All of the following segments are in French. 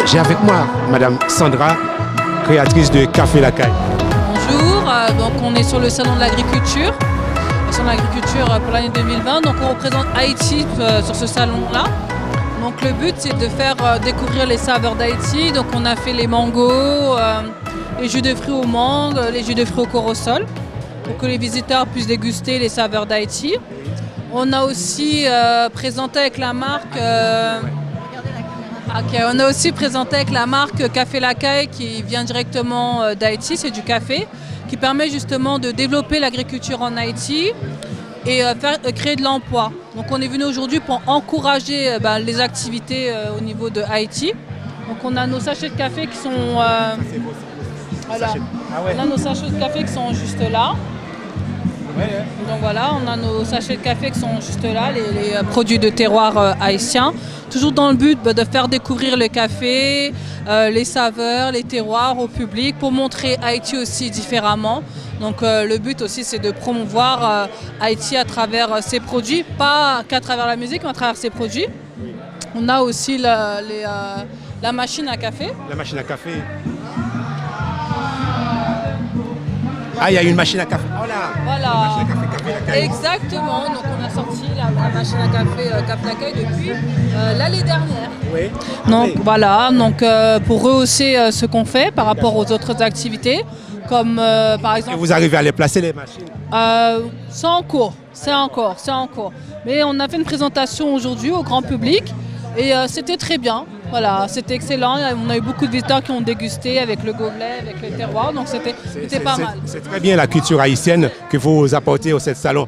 J'ai avec moi Madame Sandra, créatrice de Café La Caille. Bonjour, donc on est sur le salon de l'agriculture, pour l'année 2020. Donc on représente Haïti sur ce salon-là. Donc le but c'est de faire découvrir les saveurs d'Haïti. Donc on a fait les mangos, les jus de fruits aux mangues, les jus de fruits au corosol, pour que les visiteurs puissent déguster les saveurs d'Haïti. On a aussi présenté avec la marque Café La Caille qui vient directement d'Haïti, c'est du café, qui permet justement de développer l'agriculture en Haïti et créer de l'emploi. Donc on est venu aujourd'hui pour encourager les activités au niveau de Haïti. Donc on a nos sachets de café qui sont on a nos sachets de café qui sont juste là. Donc voilà, on a nos sachets de café qui sont juste là, les produits de terroir haïtiens. Toujours dans le but de faire découvrir le café, les saveurs, les terroirs au public pour montrer Haïti aussi différemment. Donc le but aussi c'est de promouvoir Haïti à travers ses produits, pas qu'à travers la musique mais à travers ses produits. On a aussi la machine à café. La machine à café. Ah, il y a une machine à café. Oh là. Voilà. Une machine à café, La Caille. Exactement. Donc on a sorti la machine à café Café La Caille depuis l'année dernière. Oui. Donc voilà. Donc pour rehausser ce qu'on fait par rapport aux autres activités, comme par exemple. Et vous arrivez à les placer les machines? C'est en cours. Mais on a fait une présentation aujourd'hui au grand public et c'était très bien. Voilà, c'était excellent. On a eu beaucoup de visiteurs qui ont dégusté avec le gobelet, avec le terroir, donc c'était pas mal. C'est très bien la culture haïtienne que vous apportez au cette salon.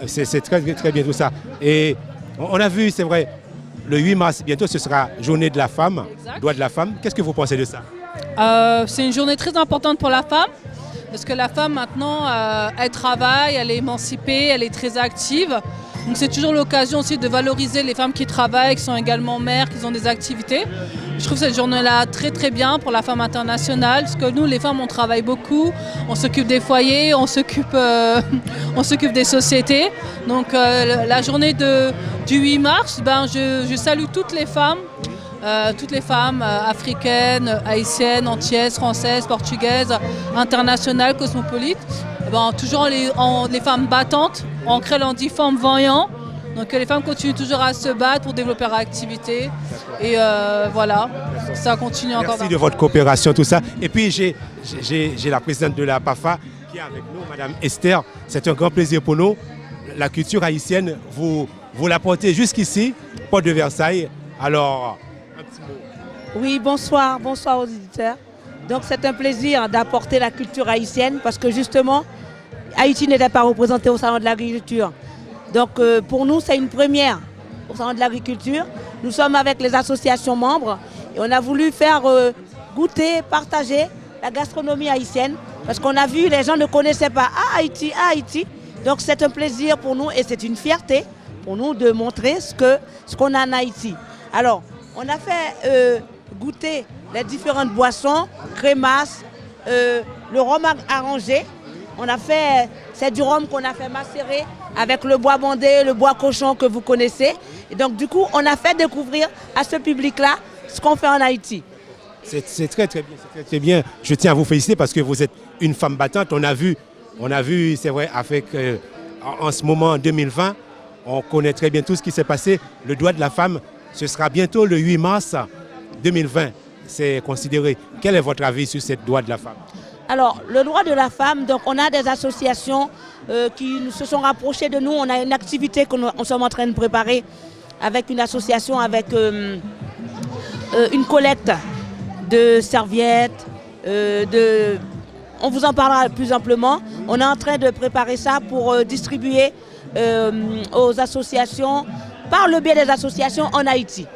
C'est très, très bien tout ça. Et on a vu, c'est vrai, le 8 mars, bientôt ce sera Journée de la femme, Exact. Droit de la femme. Qu'est-ce que vous pensez de ça? C'est une journée très importante pour la femme, parce que la femme maintenant, elle travaille, elle est émancipée, elle est très active. Donc c'est toujours l'occasion aussi de valoriser les femmes qui travaillent, qui sont également mères, qui ont des activités. Je trouve cette journée-là très très bien pour la femme internationale, parce que nous les femmes on travaille beaucoup, on s'occupe des foyers, on s'occupe des sociétés. Donc la journée du 8 mars, je salue toutes les femmes africaines, haïtiennes, antillaises, françaises, portugaises, internationales, cosmopolites. Toujours les femmes battantes, on crée l'on dit femmes vaillantes. Donc les femmes continuent toujours à se battre pour développer leur activité. Et voilà, ça continue encore. Merci de votre coopération, tout ça. Et puis j'ai la présidente de la PAFA qui est avec nous, Madame Esther. C'est un grand plaisir pour nous. La culture haïtienne, vous la portez jusqu'ici, porte de Versailles. Alors, un petit mot. Oui, bonsoir aux auditeurs. Donc c'est un plaisir d'apporter la culture haïtienne parce que justement, Haïti n'était pas représenté au Salon de l'agriculture. Donc pour nous, c'est une première au Salon de l'agriculture. Nous sommes avec les associations membres et on a voulu faire goûter, partager la gastronomie haïtienne parce qu'on a vu, les gens ne connaissaient pas Haïti. Donc c'est un plaisir pour nous et c'est une fierté pour nous de montrer ce qu'on a en Haïti. Alors, on a fait goûter les différentes boissons, crémasse, le rhum arrangé. C'est du rhum qu'on a fait macérer avec le bois bandé, le bois cochon que vous connaissez. Et donc du coup, on a fait découvrir à ce public-là ce qu'on fait en Haïti. C'est très très bien, c'est très très bien. Je tiens à vous féliciter parce que vous êtes une femme battante. On a vu, c'est vrai, avec en ce moment en 2020, on connaît très bien tout ce qui s'est passé. Le droit de la femme, ce sera bientôt le 8 mars 2020. C'est considéré. Quel est votre avis sur ce droit de la femme? Alors, le droit de la femme, donc on a des associations qui se sont rapprochées de nous. On a une activité qu'on sommes en train de préparer avec une association, avec une collecte de serviettes, on vous en parlera plus amplement. On est en train de préparer ça pour distribuer aux associations, par le biais des associations en Haïti.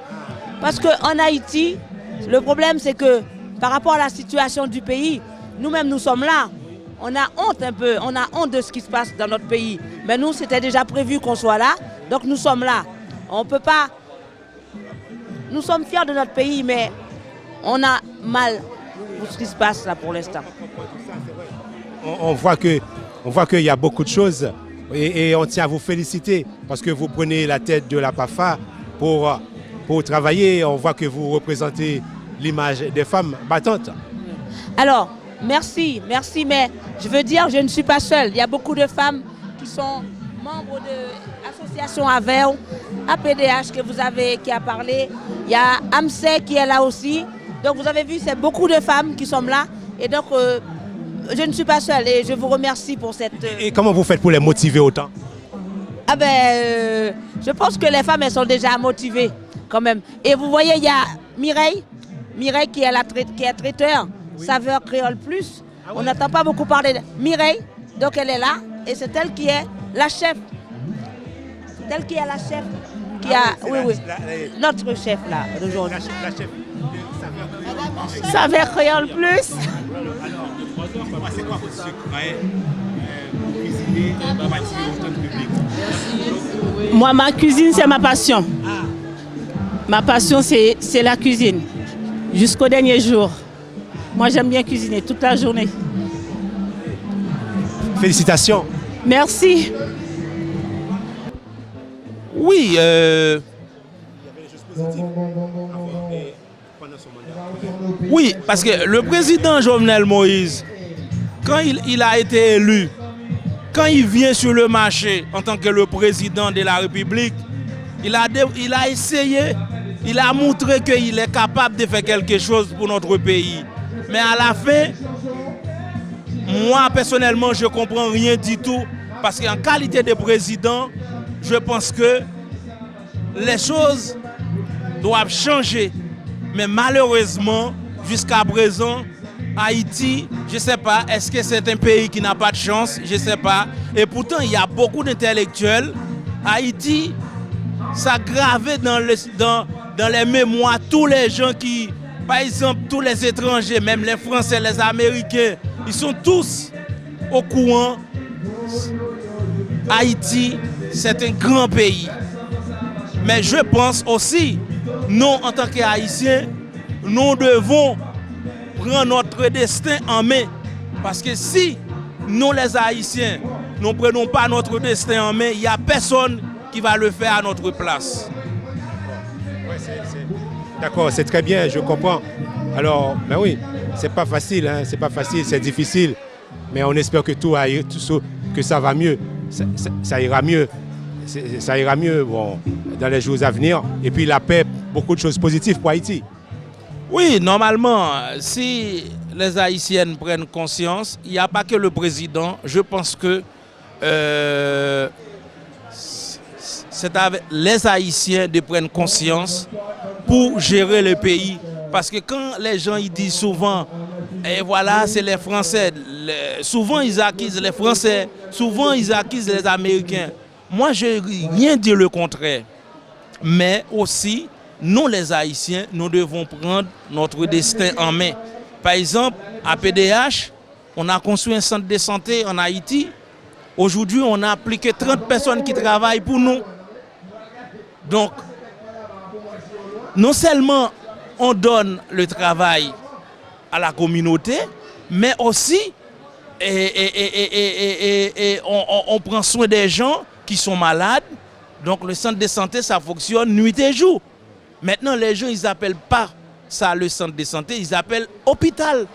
Parce qu'en Haïti, le problème c'est que par rapport à la situation du pays, nous-mêmes nous sommes là. On a honte un peu, on a honte de ce qui se passe dans notre pays. Mais nous, c'était déjà prévu qu'on soit là, donc nous sommes là. On ne peut pas... Nous sommes fiers de notre pays, mais on a mal pour ce qui se passe là pour l'instant. On voit qu'il y a beaucoup de choses et on tient à vous féliciter parce que vous prenez la tête de la PAFA pour travailler. On voit que vous représentez l'image des femmes battantes. Alors, merci, mais je veux dire, je ne suis pas seule. Il y a beaucoup de femmes qui sont membres de l'association AVEO, APDH qui a parlé. Il y a AMSE qui est là aussi. Donc vous avez vu, c'est beaucoup de femmes qui sont là. Et donc, je ne suis pas seule et je vous remercie pour cette... Et comment vous faites pour les motiver autant? Ah ben, je pense que les femmes, elles sont déjà motivées quand même. Et vous voyez, il y a Mireille qui est traiteur, oui. Saveur Créole Plus. Ah oui. On n'entend pas beaucoup parler de Mireille, donc elle est là. Et c'est elle qui est la chef. C'est elle qui est la chef. Qui notre chef là, d'aujourd'hui. La chef de Saveur Créole Plus. Alors, c'est quoi votre secret pour cuisiner autant de public? Moi, ma cuisine, c'est ma passion. Ma passion, c'est la cuisine. Jusqu'au dernier jour. Moi, j'aime bien cuisiner toute la journée. Félicitations. Merci. Oui. Il y avait des choses positives pendant son mandat. Oui, parce que le président Jovenel Moïse, quand il a été élu, quand il vient sur le marché en tant que le président de la République, il a essayé, il a montré qu'il est capable de faire quelque chose pour notre pays. Mais à la fin, moi personnellement, je ne comprends rien du tout. Parce qu'en qualité de président, je pense que les choses doivent changer. Mais malheureusement, jusqu'à présent, Haïti, je ne sais pas, est-ce que c'est un pays qui n'a pas de chance? Je ne sais pas. Et pourtant, il y a beaucoup d'intellectuels. Haïti, ça gravé dans les mémoires tous les gens qui, par exemple, tous les étrangers, même les Français, les Américains, ils sont tous au courant. Haïti, c'est un grand pays. Mais je pense aussi, nous, en tant qu'Haïtiens, nous devons prendre notre destin en main. Parce que si nous, les Haïtiens, nous ne prenons pas notre destin en main, il n'y a personne qui va le faire à notre place. D'accord, c'est très bien, je comprends. Alors, ben oui, c'est pas facile, hein, c'est difficile. Mais on espère que que ça va mieux. Ça ira mieux. Ça ira mieux bon, dans les jours à venir. Et puis la paix, beaucoup de choses positives pour Haïti. Oui, normalement, si les Haïtiennes prennent conscience, il n'y a pas que le président. Je pense que c'est avec les Haïtiens de prendre conscience pour gérer le pays. Parce que quand les gens ils disent souvent, et voilà, c'est les Français, souvent ils accusent les Français, souvent ils accusent les Américains. Moi, je n'ai rien dit le contraire. Mais aussi, nous les Haïtiens, nous devons prendre notre destin en main. Par exemple, à PDH, on a construit un centre de santé en Haïti. Aujourd'hui, on a plus que 30 personnes qui travaillent pour nous. Donc, non seulement on donne le travail à la communauté, mais aussi on prend soin des gens qui sont malades. Donc le centre de santé, ça fonctionne nuit et jour. Maintenant, les gens, ils n'appellent pas ça le centre de santé, ils appellent hôpital.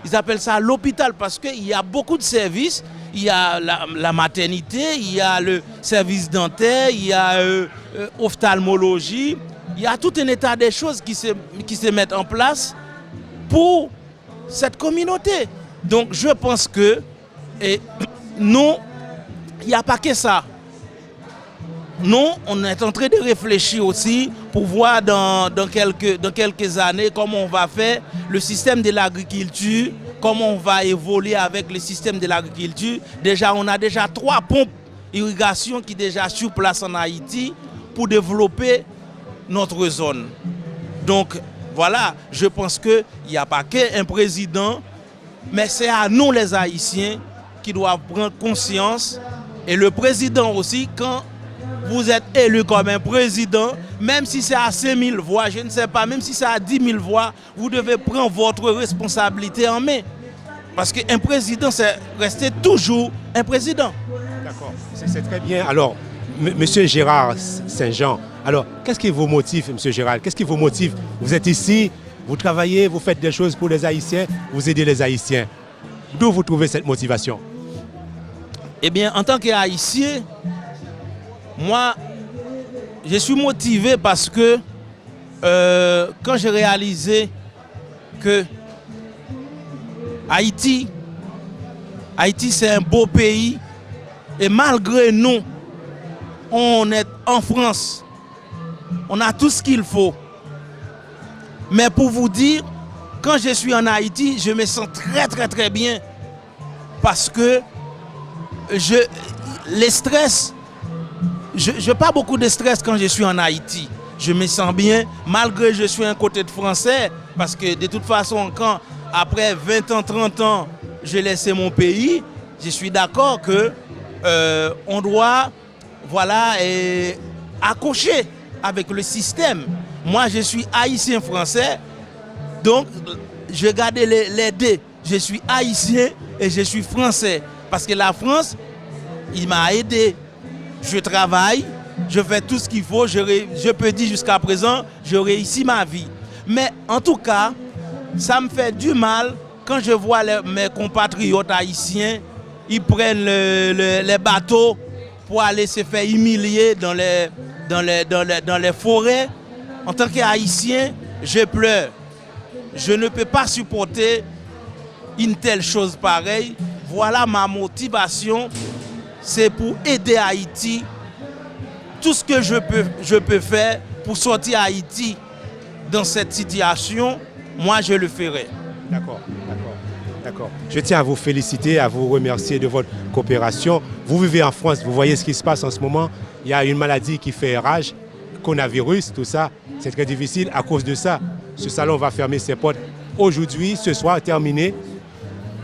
Ils appellent ça l'hôpital parce qu'il y a beaucoup de services. Il y a la maternité, il y a le service dentaire, il y a ophtalmologie. Il y a tout un état de choses qui se mettent en place pour cette communauté. Donc je pense que nous, il n'y a pas que ça. Nous, on est en train de réfléchir aussi pour voir dans quelques années comment on va faire le système de l'agriculture, comment on va évoluer avec le système de l'agriculture. Déjà, on a déjà 3 pompes irrigation qui sont déjà sur place en Haïti pour développer notre zone. Donc, voilà, je pense qu'il n'y a pas qu'un président, mais c'est à nous les Haïtiens qui doivent prendre conscience. Et le président aussi, quand vous êtes élu comme un président, même si c'est à 5 000 voix, je ne sais pas, même si c'est à 10 000 voix, vous devez prendre votre responsabilité en main. Parce qu'un président, c'est rester toujours un président. D'accord, c'est très bien. Alors, Monsieur Gérard Saint-Jean, alors, qu'est-ce qui vous motive, Monsieur Gérard? Qu'est-ce qui vous motive? Vous êtes ici, Vous travaillez, vous faites des choses pour les Haïtiens, vous aidez les Haïtiens. D'où vous trouvez cette motivation? Eh bien, en tant qu'Haïtien, moi, je suis motivé parce que quand j'ai réalisé que Haïti c'est un beau pays et malgré nous, on est en France, on a tout ce qu'il faut. Mais pour vous dire, quand je suis en Haïti, je me sens très bien parce que les stress, je n'ai pas beaucoup de stress quand je suis en Haïti. Je me sens bien, malgré que je suis un côté de français, parce que de toute façon, quand après 20 ans, 30 ans, j'ai laissé mon pays, je suis d'accord que on doit accrocher avec le système. Moi, je suis haïtien français, donc je garde les deux. Je suis haïtien et je suis français. Parce que la France, il m'a aidé. Je travaille, je fais tout ce qu'il faut. Je peux dire jusqu'à présent, je réussis ma vie. Mais en tout cas, ça me fait du mal quand je vois mes compatriotes haïtiens, ils prennent les bateaux pour aller se faire humilier dans les forêts. En tant qu'Haïtien, je pleure. Je ne peux pas supporter une telle chose pareille. Voilà ma motivation, c'est pour aider Haïti. Tout ce que je peux faire pour sortir Haïti dans cette situation, moi je le ferai. D'accord. Je tiens à vous féliciter, à vous remercier de votre coopération. Vous vivez en France, vous voyez ce qui se passe en ce moment. Il y a une maladie qui fait rage, coronavirus, tout ça. C'est très difficile. À cause de ça, ce salon va fermer ses portes aujourd'hui, ce soir, terminé.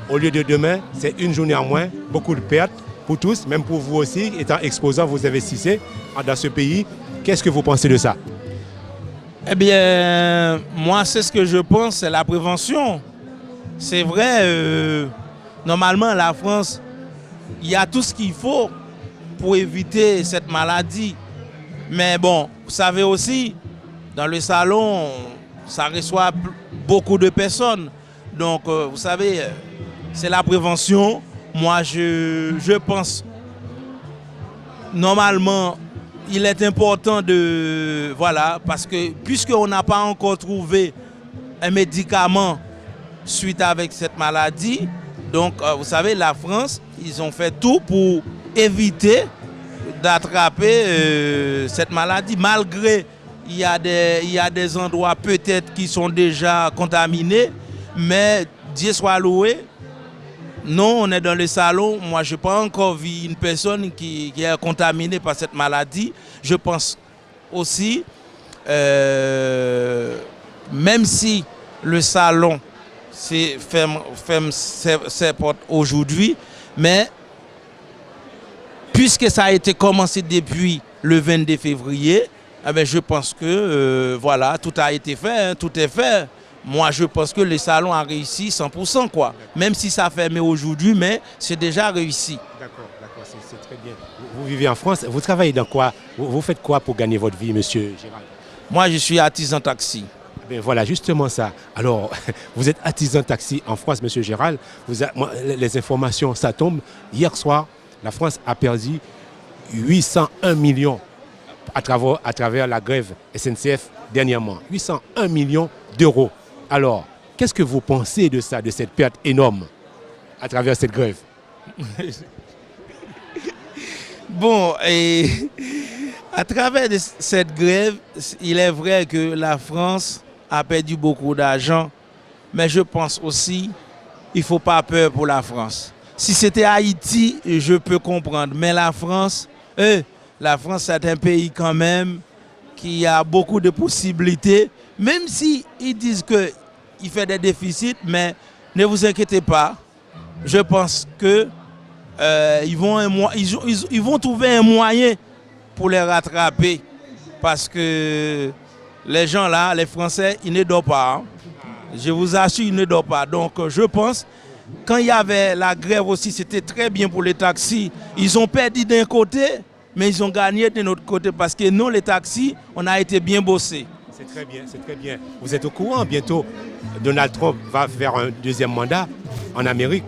Au lieu de demain, c'est une journée en moins. Beaucoup de pertes pour tous, même pour vous aussi, étant exposant, vous investissez dans ce pays. Qu'est-ce que vous pensez de ça? Eh bien, moi, c'est ce que je pense, c'est la prévention. C'est vrai, normalement, la France, il y a tout ce qu'il faut pour éviter cette maladie. Mais bon, vous savez aussi, dans le salon, ça reçoit beaucoup de personnes. Donc, vous savez, c'est la prévention. Moi, je pense, normalement, il est important de... Voilà, parce que puisqu'on n'a pas encore trouvé un médicament suite avec cette maladie, donc, vous savez, la France, ils ont fait tout pour éviter d'attraper cette maladie, malgré il y a des endroits peut-être qui sont déjà contaminés, mais Dieu soit loué, non, on est dans le salon, moi je n'ai pas encore vu une personne qui est contaminée par cette maladie. Je pense aussi, même si le salon ferme ses portes aujourd'hui, mais puisque ça a été commencé depuis le 22 février, eh bien, je pense que voilà, tout a été fait, hein, tout est fait. Moi, je pense que le salon a réussi 100%, quoi. Même si ça a fermé aujourd'hui, mais c'est déjà réussi. D'accord, c'est très bien. Vous vivez en France, vous travaillez dans quoi? Vous faites quoi pour gagner votre vie, monsieur Gérald? Moi, je suis artisan taxi. Ben voilà, justement ça. Alors, vous êtes artisan taxi en France, monsieur Gérald. Les informations, ça tombe. Hier soir, la France a perdu 801 millions à travers la grève SNCF dernièrement. 801 millions d'euros. Alors, qu'est-ce que vous pensez de ça, de cette perte énorme à travers cette grève? Bon, et à travers cette grève, il est vrai que la France a perdu beaucoup d'argent, mais je pense aussi qu'il ne faut pas peur pour la France. Si c'était Haïti, je peux comprendre, mais la France, c'est un pays quand même qui a beaucoup de possibilités, même si ils disent qu'il fait des déficits, mais ne vous inquiétez pas, je pense que ils vont trouver un moyen pour les rattraper, parce que les gens là, les Français, ils ne dorment pas. Hein. Je vous assure, ils ne dorment pas. Donc je pense, quand il y avait la grève aussi, c'était très bien pour les taxis. Ils ont perdu d'un côté, mais ils ont gagné de notre côté, parce que nous, les taxis, on a été bien bossés. C'est très bien, c'est très bien. Vous êtes au courant, bientôt, Donald Trump va faire un deuxième mandat en Amérique.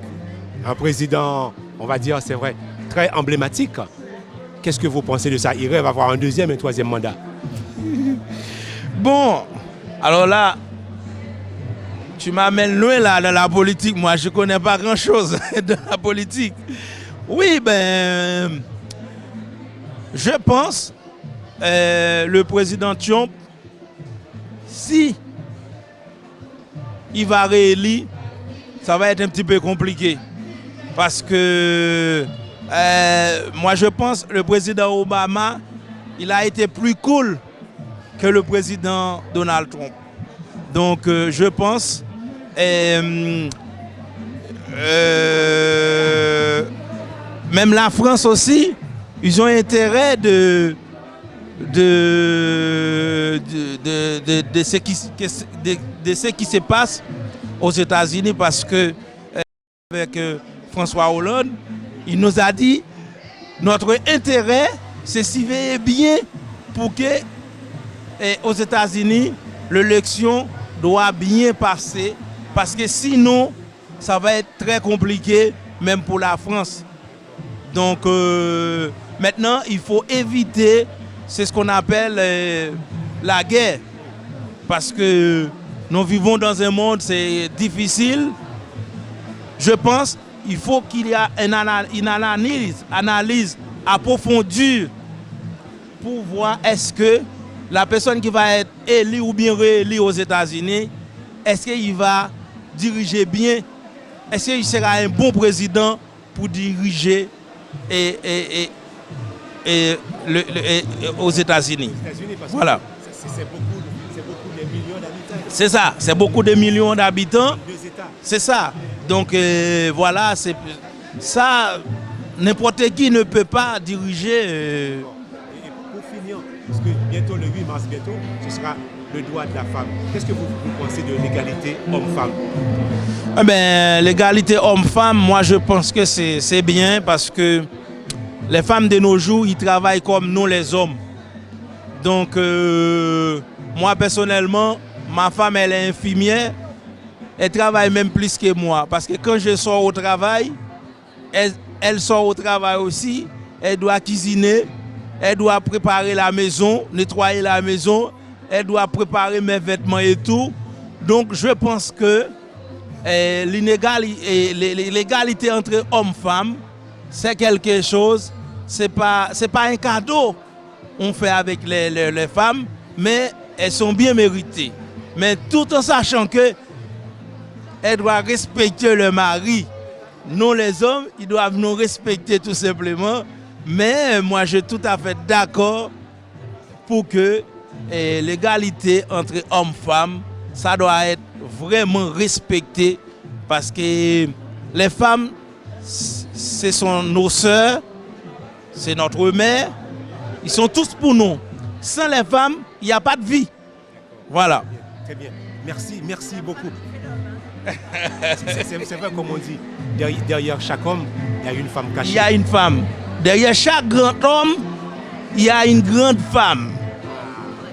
Un président, on va dire, c'est vrai, très emblématique. Qu'est-ce que vous pensez de ça? Il rêve avoir un deuxième et un troisième mandat. Bon, alors là, tu m'amènes loin là dans la politique. Moi, je ne connais pas grand-chose de la politique. Oui, ben, je pense le président Trump, si il va réélire, ça va être un petit peu compliqué. Parce que moi, je pense que le président Obama, il a été plus cool que le président Donald Trump. Donc, je pense, même la France aussi, ils ont intérêt de ce qui se passe aux États-Unis parce que avec François Hollande, il nous a dit notre intérêt, c'est surveiller bien pour que aux États-Unis, l'élection doit bien passer parce que sinon, ça va être très compliqué, même pour la France. Donc, maintenant, il faut éviter, c'est ce qu'on appelle la guerre. Parce que nous vivons dans un monde, c'est difficile. Je pense qu'il faut qu'il y ait une analyse approfondie pour voir est-ce que la personne qui va être élue ou bien réélue aux États-Unis, est-ce qu'il va diriger bien? Est-ce qu'il sera un bon président pour diriger aux États-Unis? Voilà. C'est beaucoup de millions d'habitants. C'est ça, c'est beaucoup de millions d'habitants. C'est ça. Donc voilà, c'est ça. N'importe qui ne peut pas diriger. Et pour finir, parce que bientôt le 8 mars, bientôt, ce sera le droit de la femme. Qu'est-ce que vous pensez de l'égalité homme-femme? Eh ben, l'égalité homme-femme, moi je pense que c'est bien parce que les femmes de nos jours, ils travaillent comme nous les hommes. Donc moi personnellement, ma femme elle est infirmière, elle travaille même plus que moi parce que quand je sors au travail, elle sort au travail aussi, elle doit cuisiner, elle doit préparer la maison, nettoyer la maison, elle doit préparer mes vêtements et tout. Donc je pense que l'égalité entre hommes et femmes, c'est quelque chose, c'est pas un cadeau qu'on fait avec les femmes, mais elles sont bien méritées. Mais tout en sachant que elles doivent respecter le mari. Nous les hommes, ils doivent nous respecter tout simplement. Mais moi, je suis tout à fait d'accord pour que l'égalité entre hommes et femmes, ça doit être vraiment respecté parce que les femmes, ce sont nos sœurs, c'est notre mère, ils sont tous pour nous. Sans les femmes, il n'y a pas de vie. Voilà. Très bien. Merci beaucoup. C'est vrai comme on dit, derrière chaque homme, il y a une femme cachée. Il y a une femme. Derrière chaque grand homme, il y a une grande femme.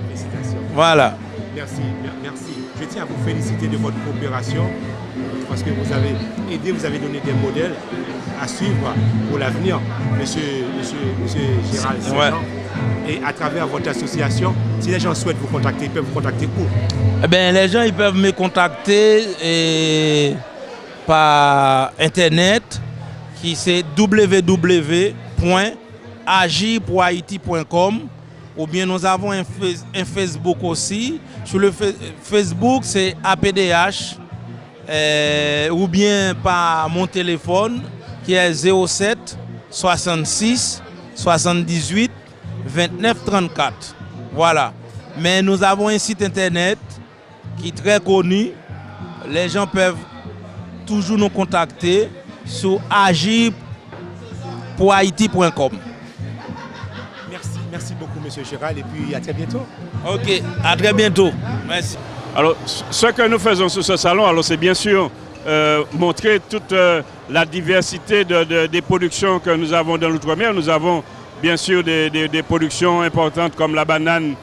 Félicitations. Voilà. Merci. Je tiens à vous féliciter de votre coopération parce que vous avez aidé, vous avez donné des modèles à suivre pour l'avenir, monsieur Gérald Sergent. Ouais. Et à travers votre association, si les gens souhaitent vous contacter, ils peuvent vous contacter où? Eh bien, les gens ils peuvent me contacter par Internet, qui c'est www.agirpourhaïti.com, ou bien nous avons un Facebook aussi. Sur le Facebook, c'est APDH, ou bien par mon téléphone, qui est 07 66 78 29 34. Voilà. Mais nous avons un site internet qui est très connu. Les gens peuvent toujours nous contacter sur agirpourhaïti.com. Merci beaucoup, monsieur Gérald, et puis à très bientôt. Ok, à très bientôt. Merci. Alors, ce que nous faisons sur ce salon, alors c'est bien sûr montrer toute la diversité des productions que nous avons dans l'outre-mer. Nous avons bien sûr des productions importantes comme la banane,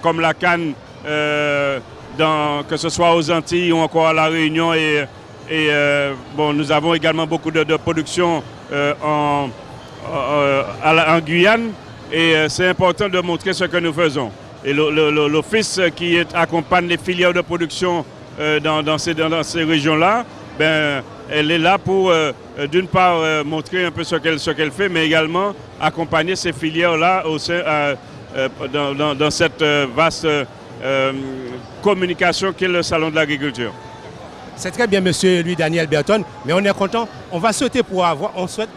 comme la canne, que ce soit aux Antilles ou encore à La Réunion. Bon, nous avons également beaucoup de production en Guyane. Et c'est important de montrer ce que nous faisons. Et l'office qui accompagne les filières de production dans ces régions-là, ben, elle est là pour, d'une part, montrer un peu ce qu'elle fait, mais également accompagner ces filières-là dans cette vaste communication qu'est le Salon de l'agriculture. C'est très bien, monsieur Louis-Daniel Berton, mais on est content. On souhaite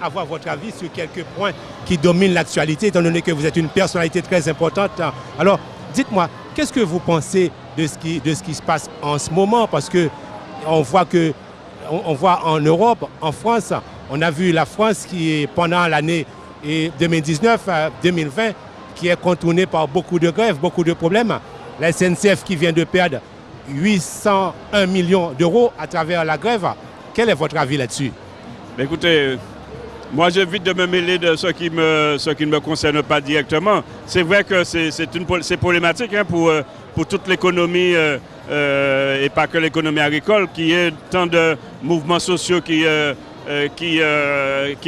avoir votre avis sur quelques points qui dominent l'actualité, étant donné que vous êtes une personnalité très importante. Alors, dites-moi, qu'est-ce que vous pensez de ce qui se passe en ce moment? Parce qu'on voit en Europe, en France, on a vu la France qui est, pendant l'année 2019-2020, qui est contournée par beaucoup de grèves, beaucoup de problèmes. La SNCF qui vient de perdre 801 millions d'euros à travers la grève. Quel est votre avis là-dessus? Écoutez, moi j'évite de me mêler de ce qui ne me concerne pas directement. C'est vrai que c'est problématique pour toute l'économie et pas que l'économie agricole, qui est tant de mouvements sociaux qui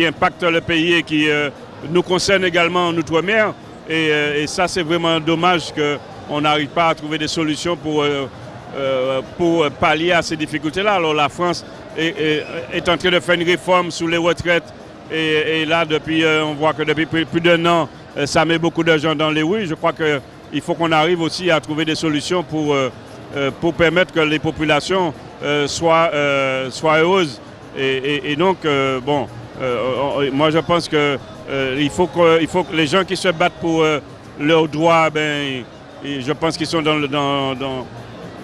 impactent le pays et qui nous concernent également en Outre-mer. Et ça, c'est vraiment dommage qu'on n'arrive pas à trouver des solutions pour pallier à ces difficultés-là. Alors la France est en train de faire une réforme sur les retraites et là, on voit que depuis plus d'un an, ça met beaucoup de gens dans les rues. Je crois qu'il faut qu'on arrive aussi à trouver des solutions pour permettre que les populations soient heureuses. Et donc, moi je pense qu'il faut que les gens qui se battent pour leurs droits, je pense qu'ils sont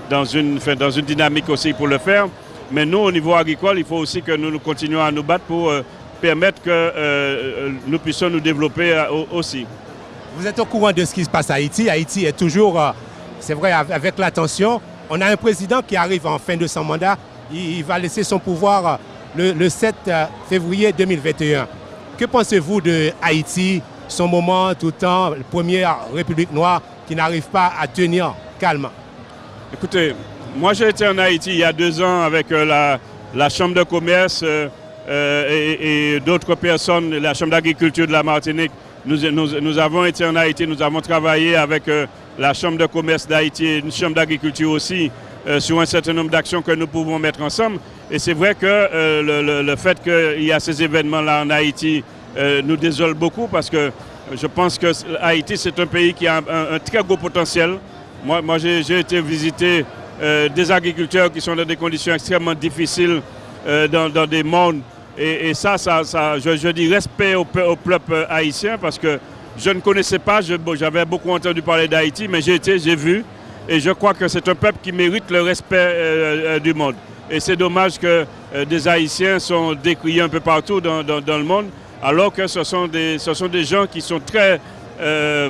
dans une dynamique aussi pour le faire. Mais nous, au niveau agricole, il faut aussi que nous continuions à nous battre pour permettre que nous puissions nous développer aussi. Vous êtes au courant de ce qui se passe à Haïti. Haïti est toujours, c'est vrai, avec la tension. On a un président qui arrive en fin de son mandat. Il va laisser son pouvoir le 7 février 2021. Que pensez-vous de Haïti, son moment tout le temps, la première république noire qui n'arrive pas à tenir calme? Écoutez, moi j'ai été en Haïti il y a 2 ans avec la Chambre de commerce et d'autres personnes, la Chambre d'agriculture de la Martinique. Nous avons été en Haïti, nous avons travaillé avec la Chambre de commerce d'Haïti et une Chambre d'agriculture aussi sur un certain nombre d'actions que nous pouvons mettre ensemble. Et c'est vrai que le fait qu'il y a ces événements-là en Haïti nous désole beaucoup parce que je pense que Haïti c'est un pays qui a un très gros potentiel. Moi j'ai été visiter des agriculteurs qui sont dans des conditions extrêmement difficiles dans des mondes. Et ça, je dis respect au peuple haïtien parce que je ne connaissais pas, j'avais beaucoup entendu parler d'Haïti, mais j'ai vu et je crois que c'est un peuple qui mérite le respect du monde. Et c'est dommage que des Haïtiens sont décriés un peu partout dans le monde, alors que ce sont des gens qui sont très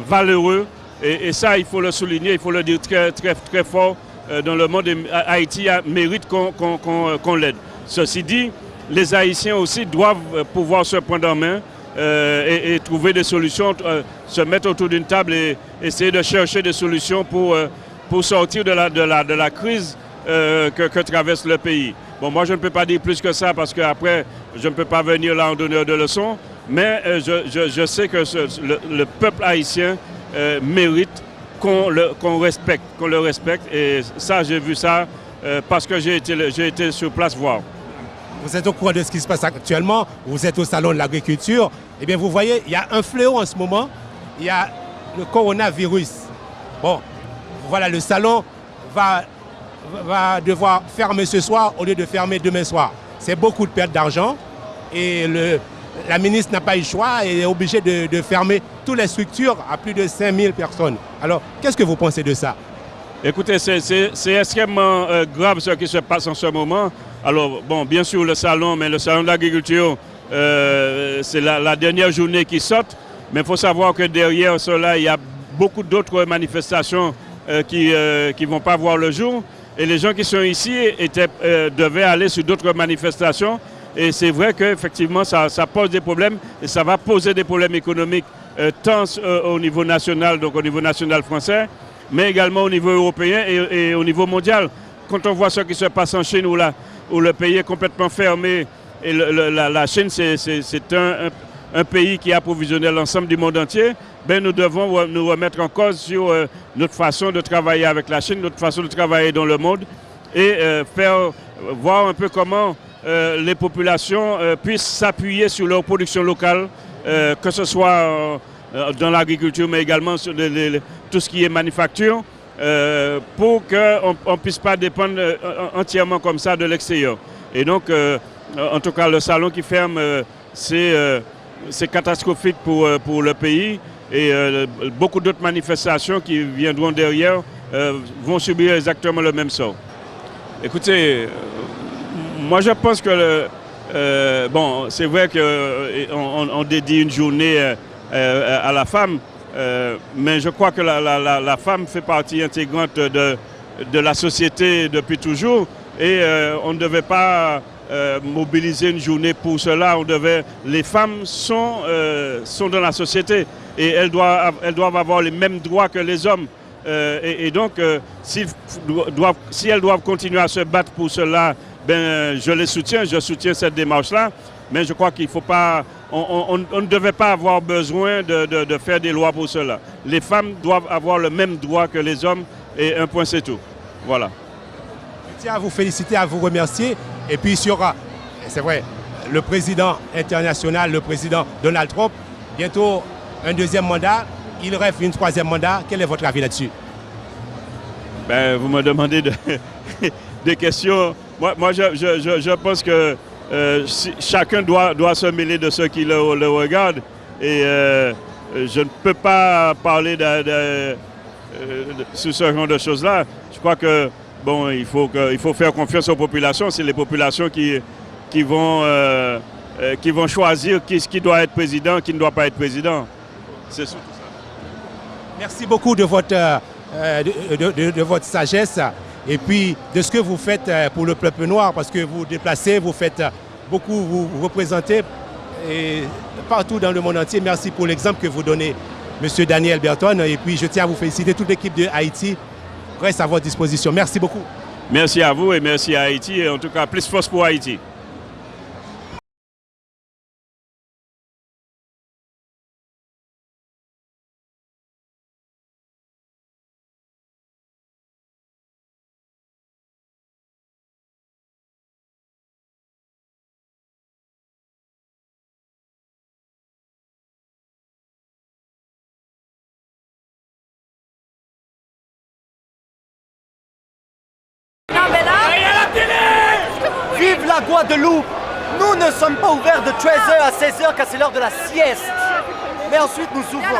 valeureux. Et ça, il faut le souligner, il faut le dire très, très, très fort dans le monde. Haïti mérite qu'on l'aide. Ceci dit, les Haïtiens aussi doivent pouvoir se prendre en main et trouver des solutions, se mettre autour d'une table et essayer de chercher des solutions pour sortir de la crise que traverse le pays. Bon, moi, je ne peux pas dire plus que ça parce qu'après, je ne peux pas venir là en donneur de leçons, mais je sais que le peuple haïtien mérite qu'on le respecte. Et ça, j'ai vu ça parce que j'ai été sur place voir. Vous êtes au courant de ce qui se passe actuellement, vous êtes au salon de l'agriculture. Eh bien, vous voyez, il y a un fléau en ce moment, il y a le coronavirus. Bon, voilà, le salon va devoir fermer ce soir au lieu de fermer demain soir. C'est beaucoup de perte d'argent et la ministre n'a pas eu le choix et est obligée de fermer toutes les structures à plus de 5000 personnes. Alors, qu'est-ce que vous pensez de ça? Écoutez, c'est extrêmement grave ce qui se passe en ce moment. Alors, bon, bien sûr, le salon de l'agriculture, c'est la dernière journée qui saute. Mais il faut savoir que derrière cela, il y a beaucoup d'autres manifestations qui ne vont pas voir le jour. Et les gens qui sont ici devaient aller sur d'autres manifestations. Et c'est vrai qu'effectivement, ça pose des problèmes et ça va poser des problèmes économiques tant au niveau national, donc au niveau national français, mais également au niveau européen et au niveau mondial. Quand on voit ce qui se passe en Chine, où le pays est complètement fermé, et la Chine, c'est un pays qui approvisionnait l'ensemble du monde entier, ben nous devons nous remettre en cause sur notre façon de travailler avec la Chine, notre façon de travailler dans le monde, et faire voir un peu comment les populations puissent s'appuyer sur leur production locale, que ce soit dans l'agriculture, mais également sur tout ce qui est manufacture, pour qu'on ne puisse pas dépendre entièrement comme ça de l'extérieur. Et donc, en tout cas, le salon qui ferme, c'est catastrophique pour le pays, et beaucoup d'autres manifestations qui viendront derrière vont subir exactement le même sort. Écoutez, moi je pense que bon, c'est vrai qu'on dédie une journée à la femme, mais je crois que la femme fait partie intégrante de la société depuis toujours, et on ne devait pas mobiliser une journée pour cela. Les femmes sont dans la société, et elles doivent avoir les mêmes droits que les hommes. Et donc, si elles doivent continuer à se battre pour cela, ben, je soutiens cette démarche-là, mais je crois qu'il faut pas, on ne devait pas avoir besoin de faire des lois pour cela. Les femmes doivent avoir le même droit que les hommes, et un point c'est tout. Voilà. Je tiens à vous féliciter, à vous remercier, et puis sur, c'est vrai, le président international, le président Donald Trump, bientôt un deuxième mandat. Il rêve une troisième mandat. Quel est votre avis là-dessus? Ben, vous me demandez des questions. Moi je pense que chacun doit se mêler de ceux qui le regardent. Et je ne peux pas parler sur ce genre de choses-là. Je crois que bon, il faut faire confiance aux populations. C'est les populations qui vont choisir qui doit être président, qui ne doit pas être président. C'est surtout ça. Merci beaucoup de votre sagesse, et puis de ce que vous faites pour le peuple noir, parce que vous déplacez, vous faites beaucoup, vous représentez et partout dans le monde entier. Merci pour l'exemple que vous donnez, M. Daniel Berton. Et puis je tiens à vous féliciter. Toute l'équipe de Haïti reste à votre disposition. Merci beaucoup. Merci à vous et merci à Haïti. Et en tout cas, plus force pour Haïti. Vive la Guadeloupe! Nous ne sommes pas ouverts de 13h à 16h car c'est l'heure de la sieste. Mais ensuite nous ouvrons.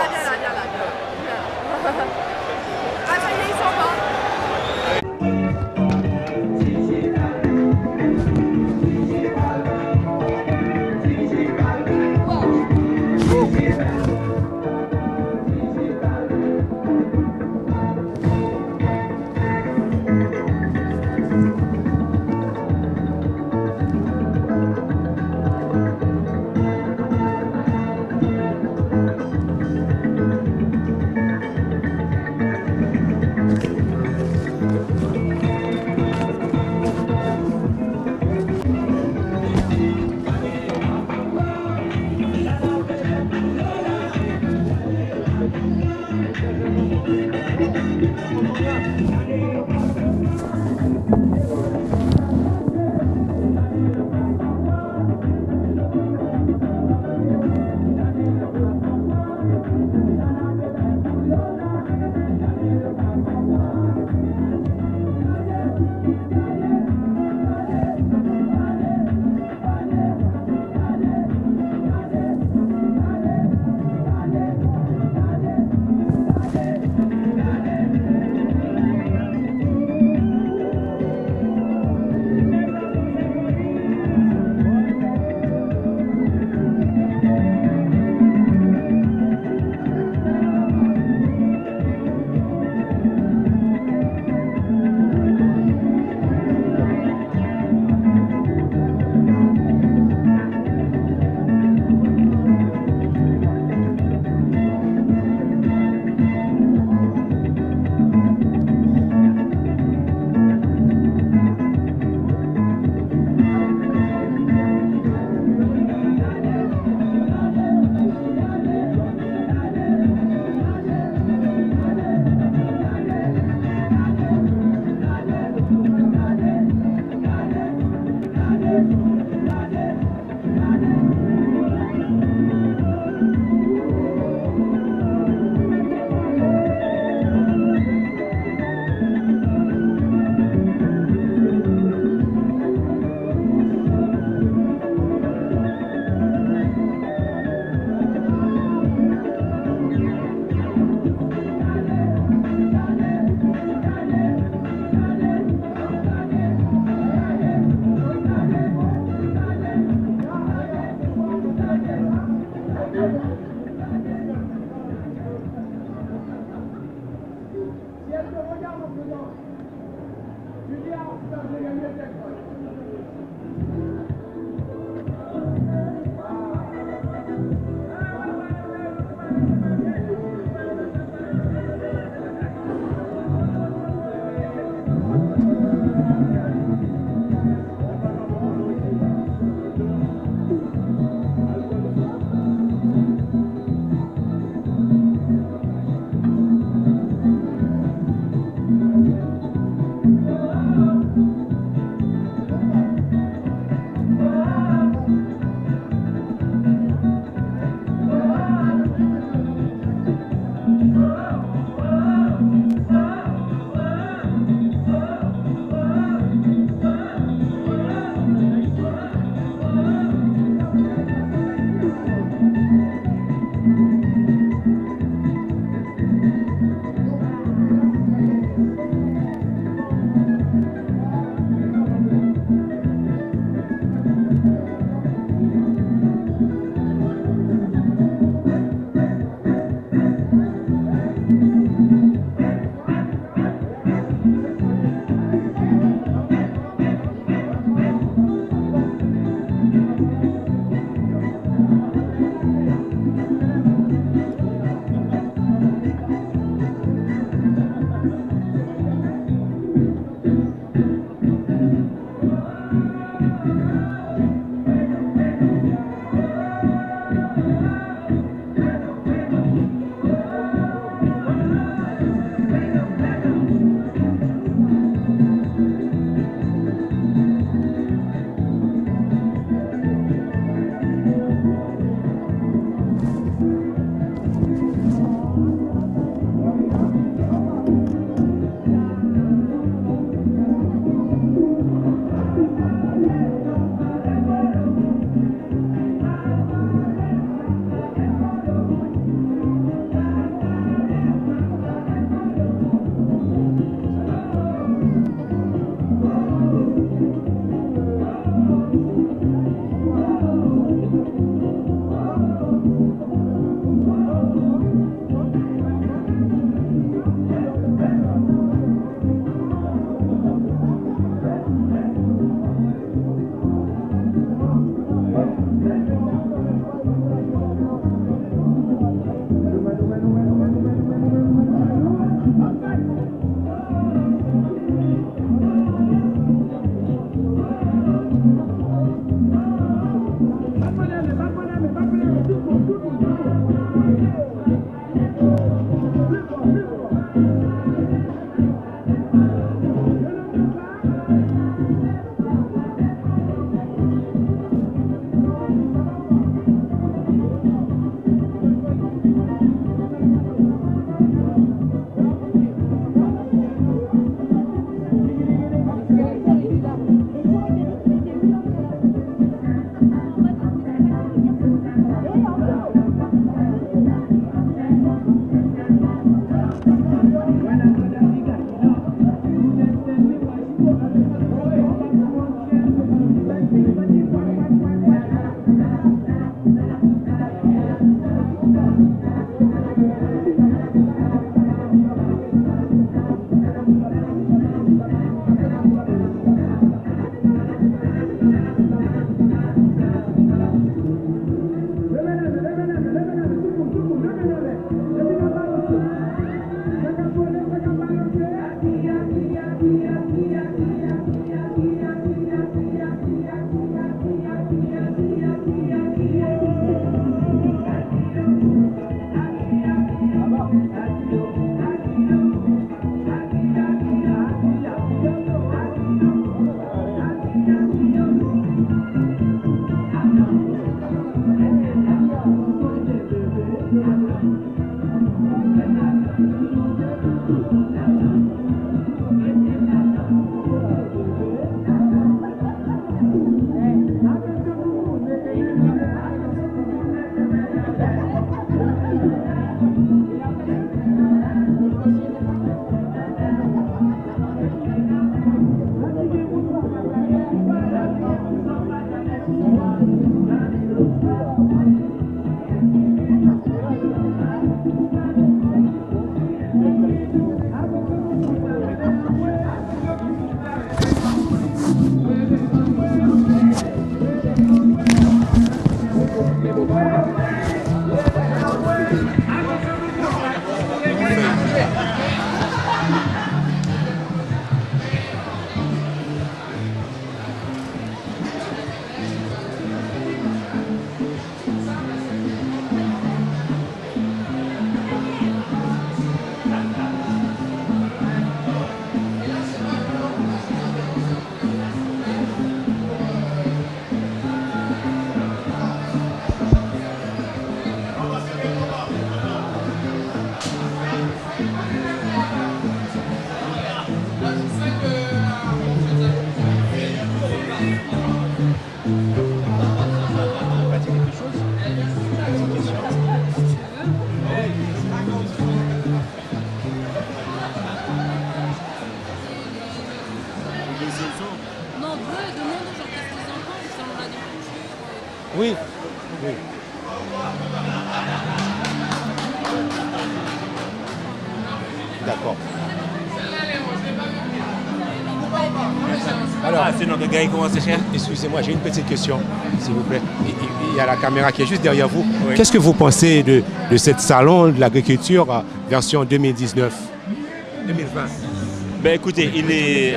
Oui. Oui. D'accord. Alors, c'est notre gars, il commence à cher. Excusez-moi, j'ai une petite question, s'il vous plaît. Il y a la caméra qui est juste derrière vous. Oui. Qu'est-ce que vous pensez de cette salon de l'agriculture version 2019 2020? Ben écoutez, il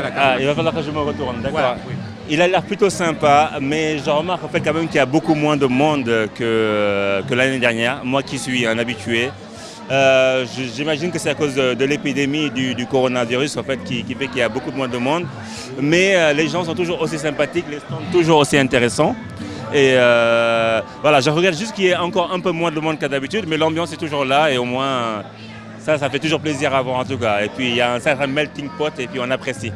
va falloir que je me retourne, d'accord. Voilà, oui. Il a l'air plutôt sympa, mais je remarque en fait quand même qu'il y a beaucoup moins de monde que l'année dernière. Moi qui suis un habitué, j'imagine que c'est à cause de l'épidémie du coronavirus en fait qui fait qu'il y a beaucoup moins de monde. Mais les gens sont toujours aussi sympathiques, les stands toujours aussi intéressants. Et voilà, je regrette juste qu'il y ait encore un peu moins de monde qu'à d'habitude, mais l'ambiance est toujours là et au moins ça fait toujours plaisir à voir en tout cas. Et puis il y a un certain melting pot et puis on apprécie.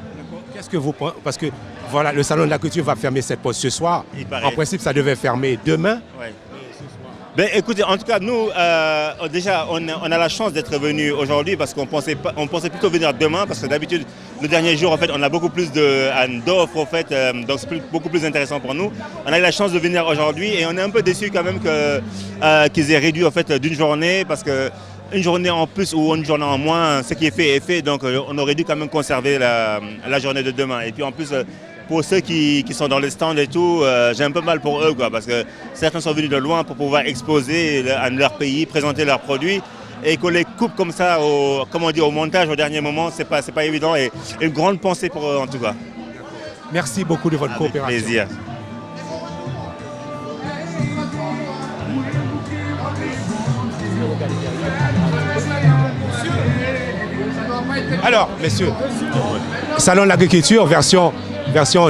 Qu'est-ce que vous pensez? Parce que voilà, le salon de la culture va fermer cette porte ce soir. En principe, ça devait fermer demain. Ouais. Ben, écoutez, en tout cas, nous, déjà, on a la chance d'être venus aujourd'hui parce qu'on pensait plutôt venir demain parce que d'habitude, le dernier jour, en fait, on a beaucoup plus d'offres, en fait, donc c'est beaucoup plus intéressant pour nous. On a eu la chance de venir aujourd'hui et on est un peu déçus quand même qu'ils aient réduit, en fait, d'une journée parce que une journée en plus ou une journée en moins, ce qui est fait est fait, donc on aurait dû quand même conserver la journée de demain. Et puis en plus, pour ceux qui sont dans les stands et tout, j'ai un peu mal pour eux, quoi, parce que certains sont venus de loin pour pouvoir exposer leur pays, présenter leurs produits. Et qu'on les coupe comme ça au montage au dernier moment, c'est pas évident. Et une grande pensée pour eux en tout cas. Merci beaucoup de votre Avec coopération. plaisir. Alors, messieurs, Salon de l'agriculture, version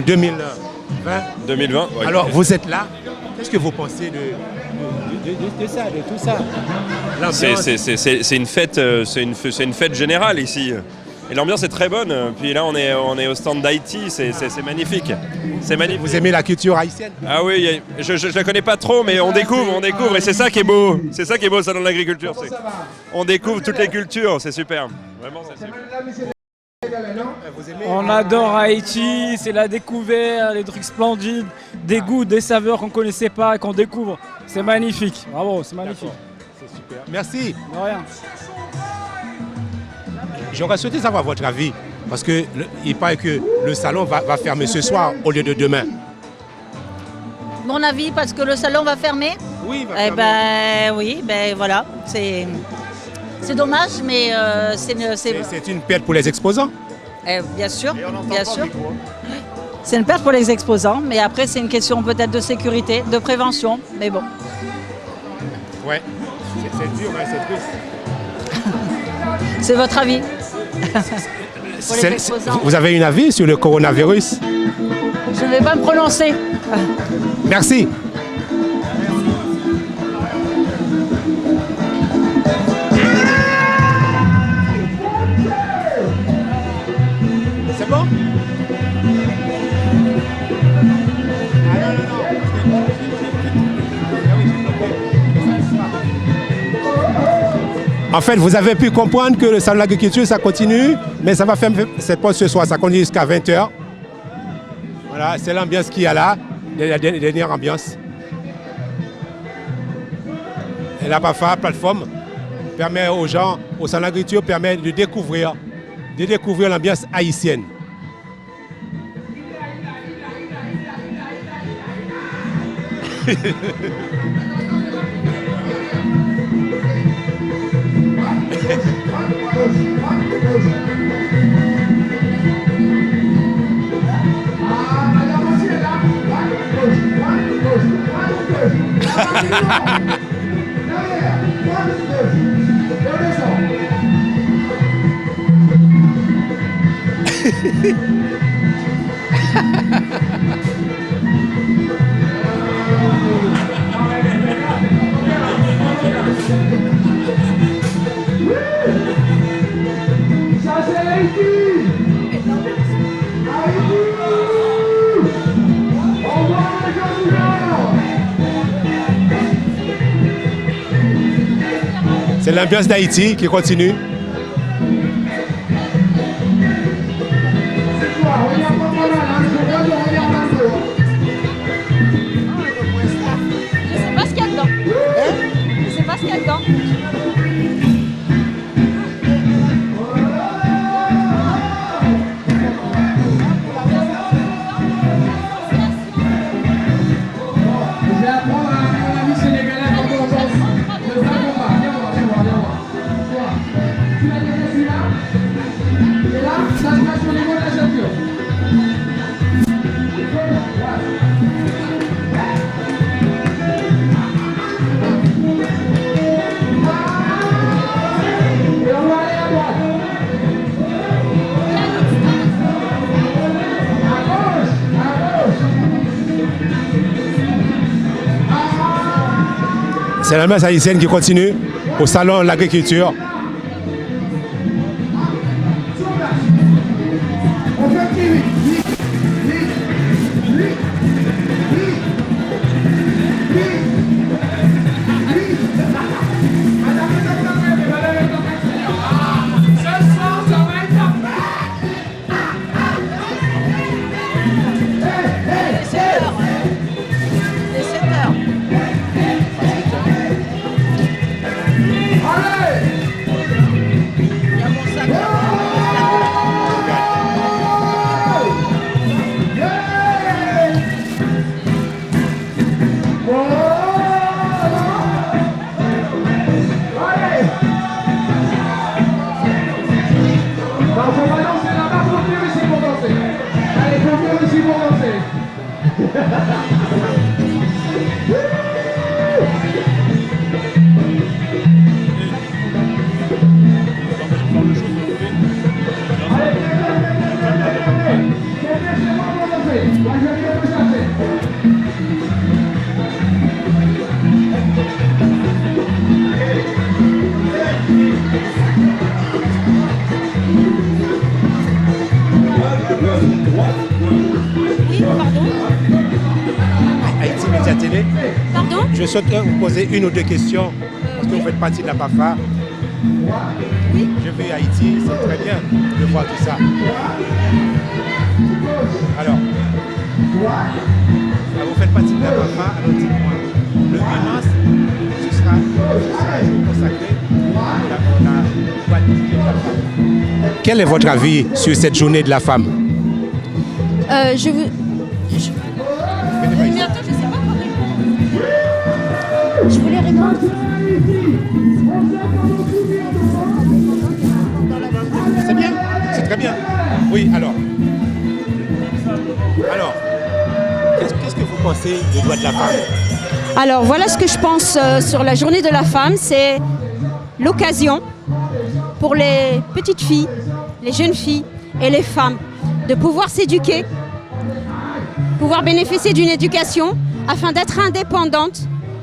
2020. 2020. Ouais. Alors, vous êtes là. Qu'est-ce que vous pensez de ça, de tout ça? C'est une fête, c'est une fête générale ici. Et l'ambiance est très bonne. Puis là, on est au stand d'Haïti, c'est magnifique. C'est magnifique. Vous aimez la culture haïtienne? Ah oui, je la connais pas trop, mais on découvre, et c'est ça qui est beau. C'est ça qui est beau au Salon de l'agriculture. On découvre toutes les cultures, c'est super. Vraiment, c'est super. On adore Haïti, c'est la découverte, des trucs splendides, des goûts, des saveurs qu'on ne connaissait pas et qu'on découvre. C'est magnifique, bravo, c'est magnifique. C'est super. Merci. De rien. J'aurais souhaité savoir votre avis, parce qu'il paraît que le salon va fermer ce soir au lieu de demain. Mon avis, parce que le salon va fermer? Oui, il va fermer. fermer. Oui, voilà, c'est dommage, mais c'est une perte pour les exposants. Bien sûr, bien sûr. C'est une perte pour les exposants, mais après c'est une question peut-être de sécurité, de prévention, mais bon. Ouais, c'est dur, hein, c'est triste. C'est votre avis? Vous avez un avis sur le coronavirus? Je ne vais pas me prononcer. Merci. C'est bon? En fait, vous avez pu comprendre que le salon de l'agriculture, ça continue, mais ça va fermer cette porte ce soir, ça continue jusqu'à 20h. Voilà, c'est l'ambiance qu'il y a là, la dernière ambiance. Et la BAFA, plateforme, permet aux gens, au salon de l'agriculture, permet de découvrir l'ambiance haïtienne. C'est l'ambiance d'Haïti qui continue. Je sais pas ce qu'il y a dedans. Je sais pas ce qu'il y a dedans. C'est l'ambiance haïtienne qui continue au salon de l'agriculture. voulez. Pardon? Je souhaiterais vous poser une ou deux questions, parce que vous faites partie de la PAFA. Oui. Je vais à Haïti, c'est très bien de voir tout ça. Alors, vous faites partie de la PAFA, alors dites-moi, le 8 mars, ce sera un jour consacré à la loi de la femme. Quel est votre avis sur cette journée de la femme? Je veux. Mais attends, je sais pas quoi répondre. Je voulais répondre. C'est bien, c'est très bien. Oui, alors, qu'est-ce que vous pensez des droits de la femme? Alors voilà ce que je pense sur la journée de la femme, c'est l'occasion pour les petites filles, les jeunes filles et les femmes de pouvoir s'éduquer, pouvoir bénéficier d'une éducation afin d'être indépendantes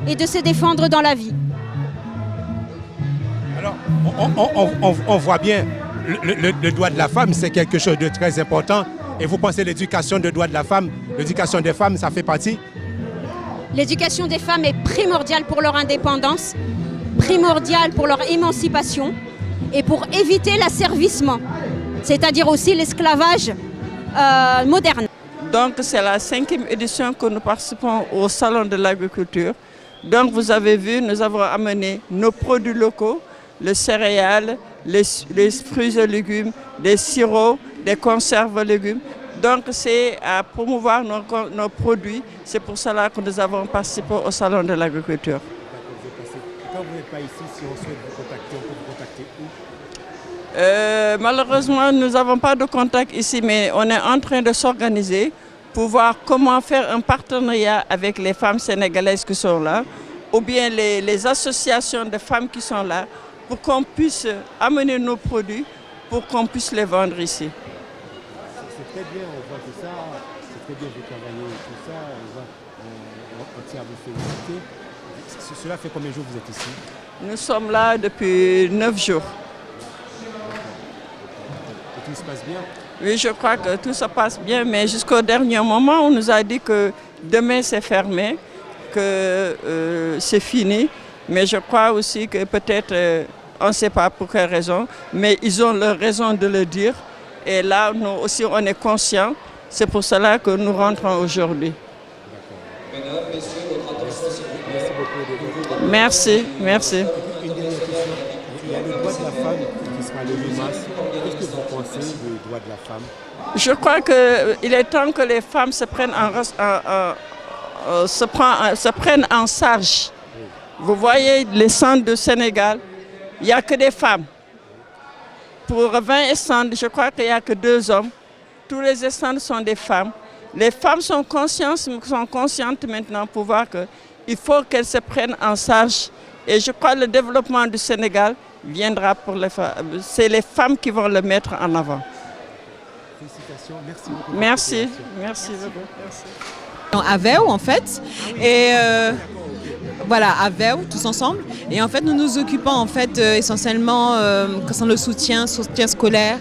et de se défendre dans la vie. Alors, on voit bien, le droit de la femme, c'est quelque chose de très important. Et vous pensez l'éducation des droits de la femme, l'éducation des femmes, ça fait partie? L'éducation des femmes est primordiale pour leur indépendance, primordiale pour leur émancipation et pour éviter l'asservissement, c'est-à-dire aussi l'esclavage moderne. Donc c'est la 5e édition que nous participons au Salon de l'agriculture. Donc vous avez vu, nous avons amené nos produits locaux, les céréales, les fruits et légumes, des sirops, des conserves légumes. Donc c'est à promouvoir nos produits. C'est pour cela que nous avons participé au Salon de l'agriculture. Quand vous n'êtes pas ici, si on souhaite vous contacter, on peut vous contacter où? Malheureusement, nous n'avons pas de contact ici, mais on est en train de s'organiser pour voir comment faire un partenariat avec les femmes sénégalaises qui sont là, ou bien les associations de femmes qui sont là, pour qu'on puisse amener nos produits, pour qu'on puisse les vendre ici. C'est très bien, on voit tout ça, c'est très bien de travailler tout ça, on tient à vous féliciter. Cela fait combien de jours que vous êtes ici? Nous sommes là depuis 9 jours. Et tout se passe bien? Oui, je crois que tout se passe bien, mais jusqu'au dernier moment, on nous a dit que demain c'est fermé, que c'est fini. Mais je crois aussi que peut-être, on ne sait pas pour quelle raison, mais ils ont leur raison de le dire. Et là, nous aussi, on est conscients. C'est pour cela que nous rentrons aujourd'hui. Merci, merci. Une dernière question. Il y a le droit de la femme qui sera le 8 mars. Qu'est-ce que vous pensez du droit de la femme? Je crois qu'il est temps que les femmes se prennent en charge. Vous voyez les centres du Sénégal, il n'y a que des femmes. Pour 20 stands, je crois qu'il n'y a que 2 hommes. Tous les stands sont des femmes. Les femmes sont conscientes maintenant pour voir qu'il faut qu'elles se prennent en charge. Et je crois que le développement du Sénégal viendra pour les femmes. C'est les femmes qui vont le mettre en avant. Félicitations, merci beaucoup. Merci, merci beaucoup. Merci. À Veo en fait. Et voilà, à Veo, tous ensemble. Et en fait, nous nous occupons en fait essentiellement concernant le soutien scolaire,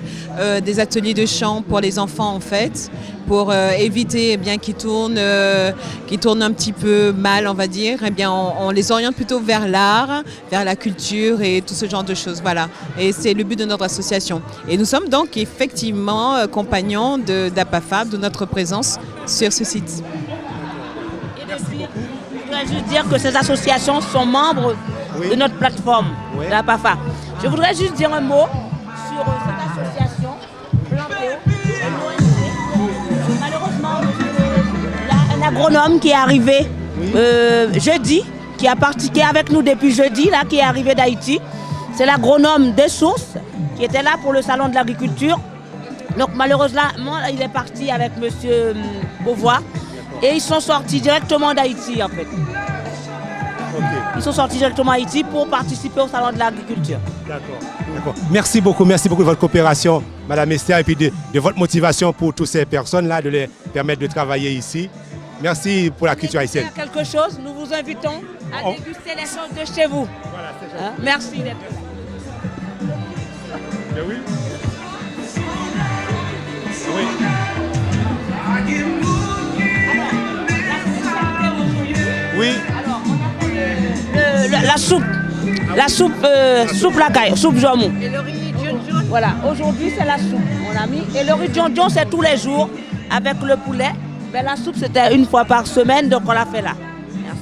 des ateliers de chant pour les enfants en fait, pour éviter qu'ils tournent un petit peu mal, on va dire. Eh bien, on les oriente plutôt vers l'art, vers la culture et tout ce genre de choses. Voilà. Et c'est le but de notre association. Et nous sommes donc effectivement compagnons d'APAFAB, de notre présence sur ce site. Je voudrais juste dire que ces associations sont membres de notre plateforme, de la PAFA. Je voudrais juste dire un mot sur cette association, Plantéo, malheureusement, il y a un agronome qui est arrivé jeudi, qui est avec nous depuis jeudi, là, qui est arrivé d'Haïti. C'est l'agronome des sources, qui était là pour le salon de l'agriculture. Donc malheureusement, il est parti avec M. Beauvois. Et ils sont sortis directement d'Haïti en fait. Okay. Ils sont sortis directement d'Haïti pour participer au salon de l'agriculture. D'accord. Merci beaucoup de votre coopération, Madame Esther, et puis de votre motivation pour toutes ces personnes-là, de les permettre de travailler ici. Merci pour la culture haïtienne. Quelque chose, nous vous invitons à déguster les choses de chez vous. Voilà, merci d'être là. Oui. Oui. La soupe. La soupe, soupe la caille, soupe jomou. Et le riz djon. Voilà, aujourd'hui c'est la soupe, mon ami. Et le riz djon c'est tous les jours avec le poulet. Mais la soupe c'était une fois par semaine, donc on l'a fait là. Merci.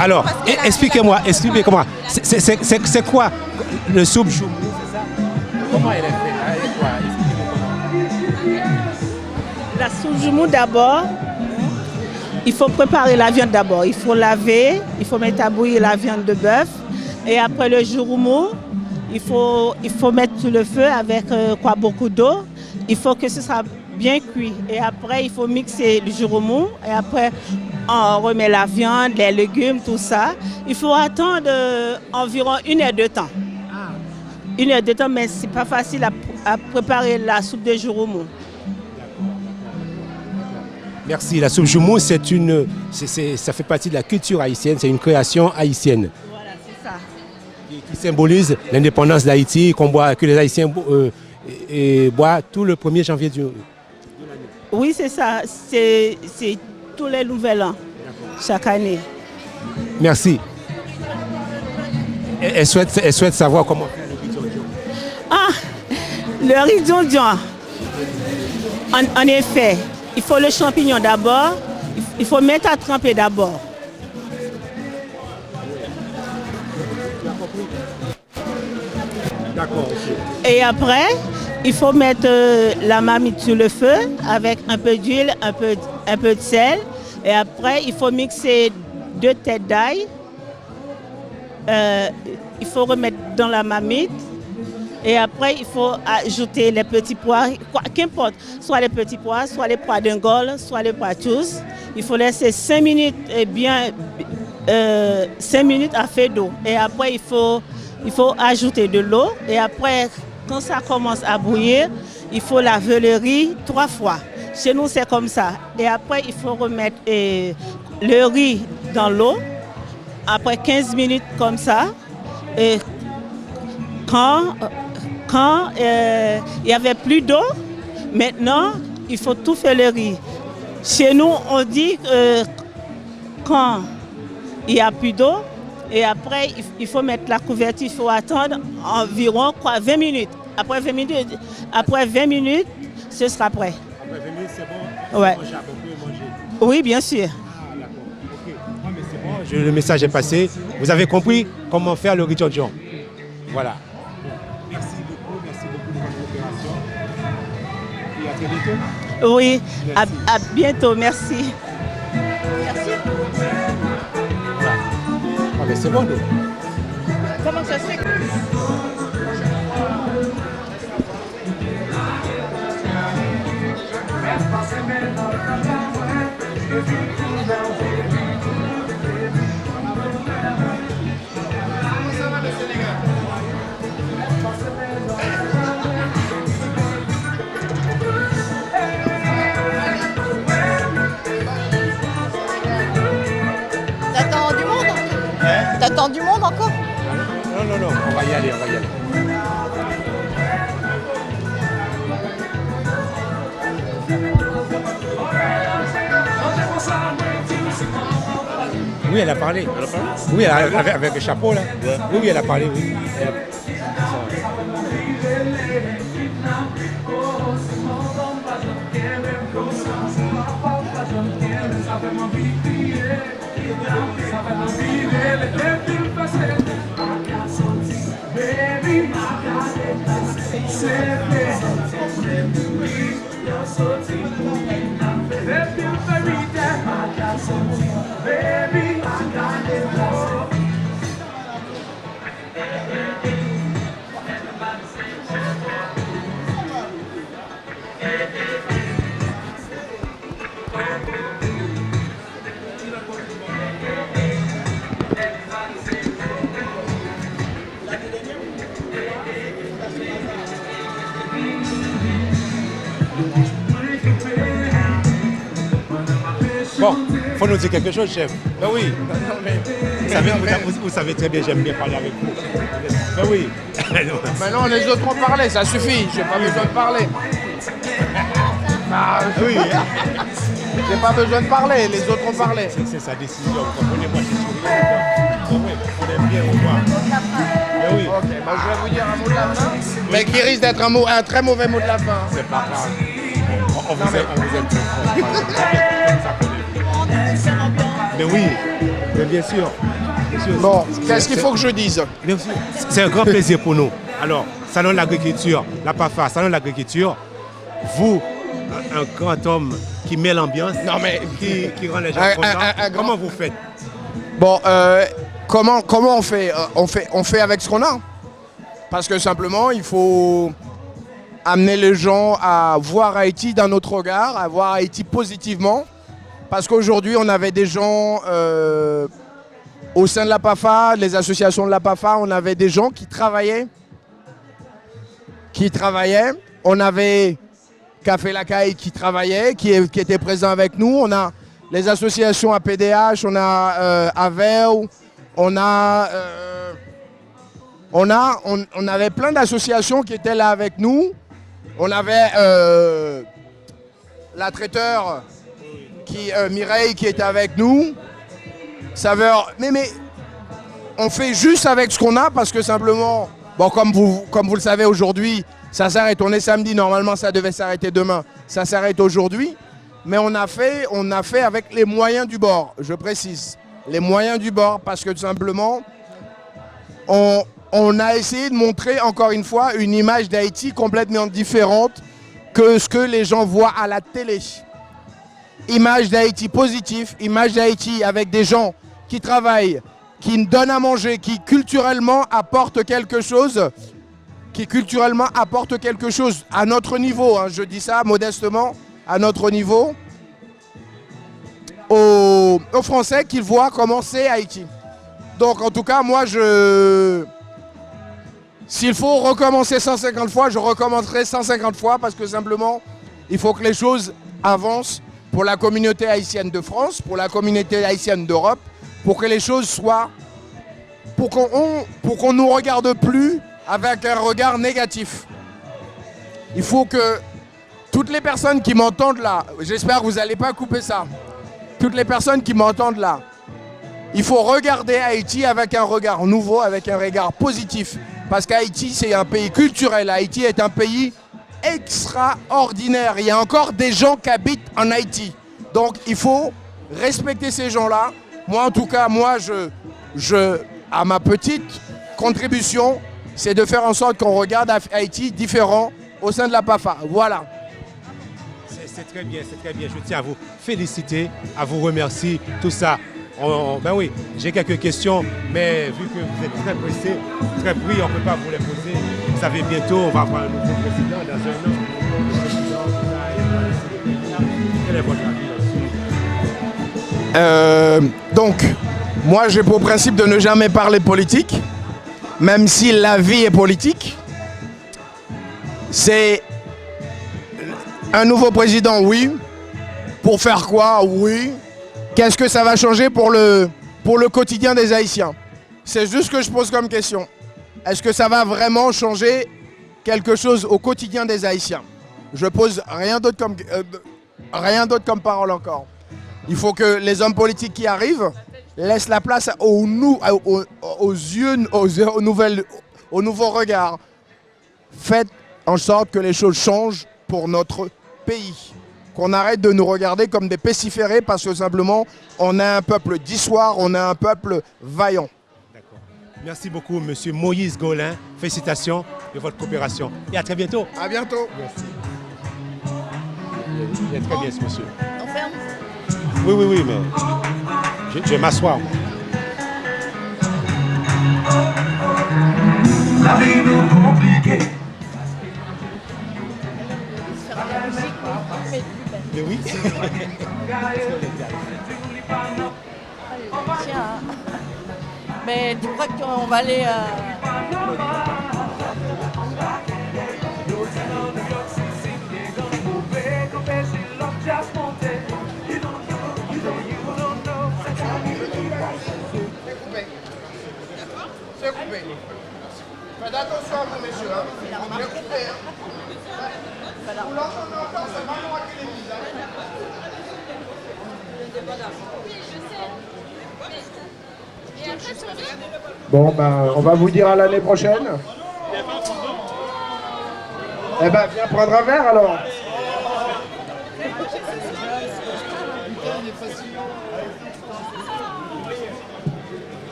Alors, expliquez-moi, c'est quoi le soupe joumou, c'est ça? Comment elle est faite? Avec quoi? La soupe joumou d'abord, il faut préparer la viande d'abord. Il faut laver, il faut mettre à bouillir la viande de bœuf. Et après le joumou, il faut mettre sur le feu avec beaucoup d'eau. Il faut que ce soit bien cuit. Et après, il faut mixer le joumou. Et après, on remet la viande, les légumes, tout ça. Il faut attendre environ 1 heure de temps. 1 heure de temps, mais c'est pas facile à préparer la soupe de joumou. Merci. La soupe joumou, ça fait partie de la culture haïtienne, c'est une création haïtienne. Voilà, c'est ça. Qui symbolise l'indépendance d'Haïti, que les Haïtiens boivent tout le 1er janvier de l'année. Oui, c'est ça. C'est tous les nouvel an, chaque année. Merci. Elle souhaite savoir comment faire le riz djon. Ah, le riz djon. En effet, il faut le champignon d'abord. Il faut mettre à tremper d'abord. D'accord. Et après, il faut mettre la marmite sur le feu avec un peu d'huile, un peu de sel. Et après, il faut mixer 2 têtes d'ail. Il faut remettre dans la marmite. Et après, il faut ajouter les petits pois, qu'importe, soit les petits pois, soit les pois d'Angole, soit les pois tous. Il faut laisser 5 minutes, 5 minutes à feu d'eau. Et après, il faut ajouter de l'eau. Et après, quand ça commence à bouillir, il faut laver le riz 3 fois. Chez nous, c'est comme ça. Et après, il faut remettre le riz dans l'eau. Après 15 minutes comme ça. Et quand il n'y avait plus d'eau, maintenant, il faut tout faire le riz. Chez nous, on dit que quand il n'y a plus d'eau, et après, il faut mettre la couverture, il faut attendre environ 20 minutes. Après 20 minutes, ce sera prêt. Après 20 minutes, c'est bon? Ouais. On peut manger. Oui, bien sûr. Ah, d'accord. Ok. Ah, mais c'est bon. Le message est passé. Vous avez compris comment faire le riz djon. Voilà. Merci beaucoup de votre coopération. Et à très bientôt. Oui, à bientôt, merci. Merci. Ah, mais c'est bon, nous. Comment ça se fait? T'attends du monde? T'attends du monde encore? Non, on va y aller. Oui, elle a parlé. Oui, avec le chapeau là. Oui, elle a parlé, oui. Bon, il faut nous dire quelque chose, chef. Ben oui. Non, mais Vous savez très bien, j'aime bien parler avec vous. Ben oui. Maintenant, les autres ont parlé, ça suffit. J'ai pas besoin de parler. Ah, oui. J'ai pas besoin de parler, les autres ont parlé. C'est sa décision. Vous comprenez, moi, je suis souriant. On aime bien vous voir. Ben oui. Ok, bah, je vais vous dire un mot de la fin, mais qui risque d'être un très mauvais mot de la fin. C'est pas grave. On vous aime Mais oui, mais bien sûr. Bon, qu'est-ce qu'il faut que je dise? Bien sûr. C'est un grand plaisir pour nous. Alors, Salon de l'agriculture, la PAFA, Salon de l'agriculture, vous, un grand homme qui met l'ambiance, qui rend les gens contents, comment vous faites? Bon, comment on fait? On fait avec ce qu'on a. Parce que simplement, il faut amener les gens à voir Haïti d'un autre regard, à voir Haïti positivement. Parce qu'aujourd'hui, on avait des gens au sein de la PAFA, les associations de la PAFA, on avait des gens qui travaillaient. On avait Café Lacaille qui travaillait, qui était présent avec nous. On a les associations APDH, on a AVEO, on avait plein d'associations qui étaient là avec nous. On avait la traiteur, Mireille, qui était avec nous. Saveur, mais on fait juste avec ce qu'on a parce que simplement, bon, comme vous le savez aujourd'hui, ça s'arrête. On est samedi, normalement ça devait s'arrêter demain. Ça s'arrête aujourd'hui. Mais on a fait avec les moyens du bord, je précise. Les moyens du bord parce que tout simplement, on a essayé de montrer encore une fois une image d'Haïti complètement différente que ce que les gens voient à la télé. Image d'Haïti positive, image d'Haïti avec des gens qui travaillent, qui donnent à manger, qui culturellement apportent quelque chose, à notre niveau, hein, je dis ça modestement, à notre niveau, aux Français qui voient comment c'est Haïti. Donc en tout cas, moi, s'il faut recommencer 150 fois, je recommencerai 150 fois parce que simplement, il faut que les choses avancent pour la communauté haïtienne de France, pour la communauté haïtienne d'Europe, pour que les choses soient... pour qu'on ne nous regarde plus avec un regard négatif. Il faut que toutes les personnes qui m'entendent là, j'espère que vous n'allez pas couper ça, toutes les personnes qui m'entendent là, il faut regarder Haïti avec un regard nouveau, avec un regard positif. Parce qu'Haïti, c'est un pays culturel. Haïti est un pays extraordinaire. Il y a encore des gens qui habitent en Haïti. Donc, il faut respecter ces gens-là. Moi, en tout cas, à ma petite contribution, c'est de faire en sorte qu'on regarde Haïti différent au sein de la PAFA. Voilà. C'est très bien, c'est très bien. Je tiens à vous féliciter, à vous remercier, tout ça. Ben oui, j'ai quelques questions, mais vu que vous êtes très pressé, très pris, on ne peut pas vous les poser. Vous savez, bientôt, on va avoir un nouveau président dans un an. Quel est votre avis là-dessus? Donc, moi, j'ai pour principe de ne jamais parler politique, même si la vie est politique. C'est un nouveau président, oui. Pour faire quoi? Oui. Qu'est-ce que ça va changer pour le quotidien des Haïtiens? C'est juste ce que je pose comme question. Est-ce que ça va vraiment changer quelque chose au quotidien des Haïtiens? Je pose rien d'autre comme parole encore. Il faut que les hommes politiques qui arrivent laissent la place aux nouveaux regards. Faites en sorte que les choses changent pour notre pays. Qu'on arrête de nous regarder comme des pestiférés parce que simplement, on a un peuple d'histoire, on a un peuple vaillant. D'accord. Merci beaucoup, monsieur Moïse Gaulin. Félicitations de votre coopération. Et à très bientôt. À bientôt. Merci. Il est très bien, ce monsieur. On ferme? Oui, mais je vais m'asseoir. La vie nous compliquée. Mais oui. Tiens. Mais tu crois qu'on va aller... C'est coupé. Faites attention à vous, messieurs. Hein. C'est coupé. Hein. Vous l'entendez encore, c'est vraiment à l'église. Bon, ben, on va vous dire à l'année prochaine. Eh ben, viens prendre un verre alors.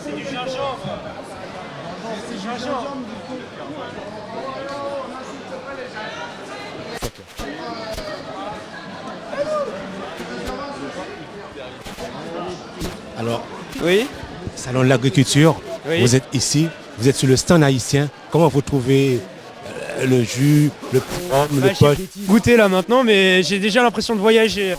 C'est du gingembre. C'est gingembre. Alors, oui. Salon de l'agriculture, Oui. Vous êtes ici, vous êtes sur le stand haïtien. Comment vous trouvez le jus, le pomme, le poche? J'ai goûté là maintenant, mais j'ai déjà l'impression de voyager.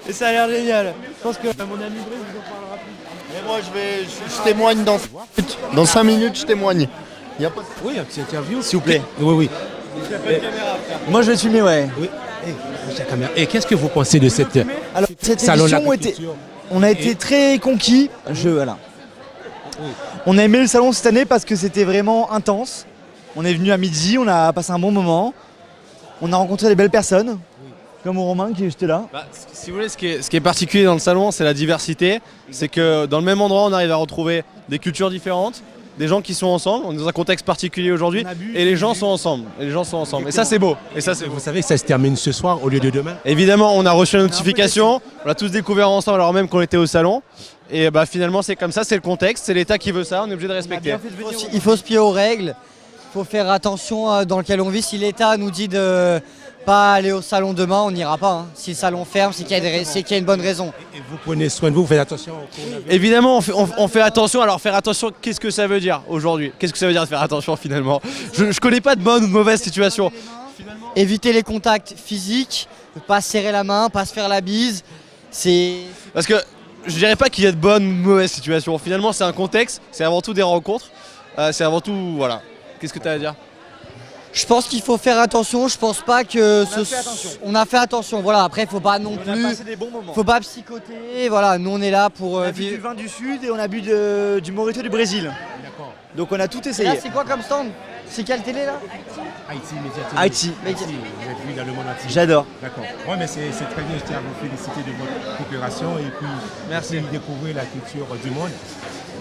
Et ça a l'air génial. Je pense que mon ami Brice vous en parlera plus. Mais moi je témoigne dans 5 minutes, je témoigne. Y a pas de... Oui, un petit interview. S'il vous plaît. Oui. Moi je vais te filmer, ouais. Oui. Et qu'est-ce que vous pensez de cette Alors, cette salon édition on a été très conquis. Voilà. On a aimé le salon cette année parce que c'était vraiment intense. On est venu à midi, on a passé un bon moment. On a rencontré des belles personnes, comme Romain qui est juste là. Si vous voulez, ce qui est particulier dans le salon, c'est la diversité. C'est que dans le même endroit, on arrive à retrouver des cultures différentes, des gens qui sont ensemble. On est dans un contexte particulier aujourd'hui, et les gens sont ensemble. Et ça, c'est beau. Vous savez que ça se termine ce soir au lieu de demain? Évidemment, on a reçu la notification. On l'a tous découvert ensemble alors même qu'on était au salon. Et bah finalement, c'est comme ça, c'est le contexte, c'est l'État qui veut ça. On est obligé de respecter. Il faut se plier aux règles. Il faut faire attention dans lequel on vit. Si l'État nous dit de pas aller au salon demain, on n'ira pas. Hein. Si le salon ferme, c'est qu'il y a une bonne raison. Et vous prenez soin de vous, vous faites attention au coronavirus? Évidemment, on fait attention. Alors faire attention, qu'est-ce que ça veut dire aujourd'hui? Qu'est-ce que ça veut dire de faire attention finalement? Je connais pas de bonne ou de mauvaise situation. Éviter les contacts physiques, pas se serrer la main, pas se faire la bise. Parce que je dirais pas qu'il y a de bonnes ou de mauvaises situations. Finalement, c'est un contexte, c'est avant tout des rencontres. C'est avant tout, voilà. Qu'est-ce que tu as à dire? Je pense qu'il faut faire attention, je pense pas que on a fait attention, voilà, après faut pas non plus, faut pas psychoter, voilà, nous on est là pour... On a bu du vin du sud et on a bu du Morito du Brésil. D'accord. Donc on a tout essayé. Là c'est quoi comme stand? C'est quelle télé là? Haïti, médiatique. Haïti. Vous êtes vu dans le monde entier. J'adore. D'accord. Ouais, mais c'est très bien, je tiens à vous féliciter de votre coopération et puis merci. Découvrir la culture du monde.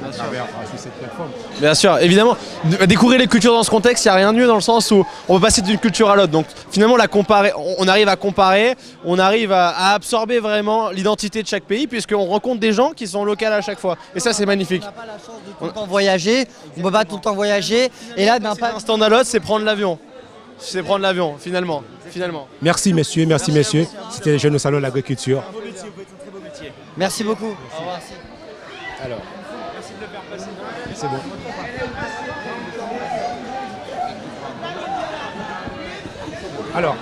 À travers cette plateforme. Bien sûr, évidemment, découvrir les cultures dans ce contexte, il n'y a rien de mieux dans le sens où on peut passer d'une culture à l'autre. Donc finalement, on arrive à comparer, on arrive à absorber vraiment l'identité de chaque pays puisqu'on rencontre des gens qui sont locaux à chaque fois. Et ça, c'est magnifique. On n'a pas la chance de tout le temps voyager, on ne peut pas tout le temps voyager. Et là, d'un stand à l'autre, c'est prendre l'avion. C'est prendre l'avion, finalement. Merci messieurs, merci messieurs. C'était les jeunes au salon de l'agriculture. Merci beaucoup. Alors. C'est bon. Alors,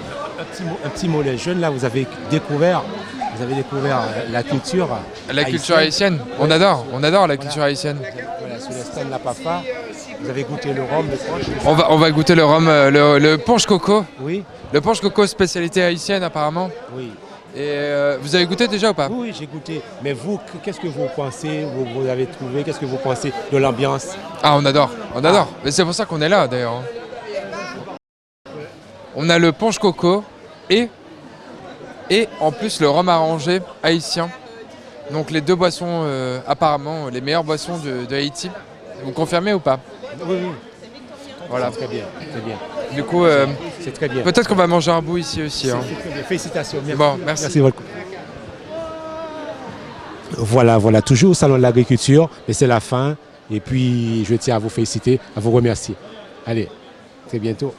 un petit mot, les jeunes là, vous avez découvert la culture. La culture haïtienne, on adore la culture haïtienne. Voilà, sur le stand La Pafa, vous avez goûté le rhum, le punch. On va goûter le rhum, le punch coco. Oui. Le punch coco, spécialité haïtienne apparemment. Oui. Et vous avez goûté déjà ou pas? Oui, j'ai goûté. Mais vous, qu'est-ce que vous pensez, vous avez trouvé, qu'est-ce que vous pensez de l'ambiance? Ah, on adore. Mais c'est pour ça qu'on est là d'ailleurs. On a le punch coco et en plus le rhum arrangé haïtien. Donc les deux boissons apparemment les meilleures boissons de Haïti. Vous confirmez ou pas? Oui. Voilà. Très bien. Du coup, c'est très bien. Peut-être qu'on va manger un bout ici aussi. C'est très bien. Félicitations. Merci. Bon, merci. Merci beaucoup. Voilà, toujours au salon de l'agriculture, mais c'est la fin. Et puis, je tiens à vous féliciter, à vous remercier. Allez, très bientôt.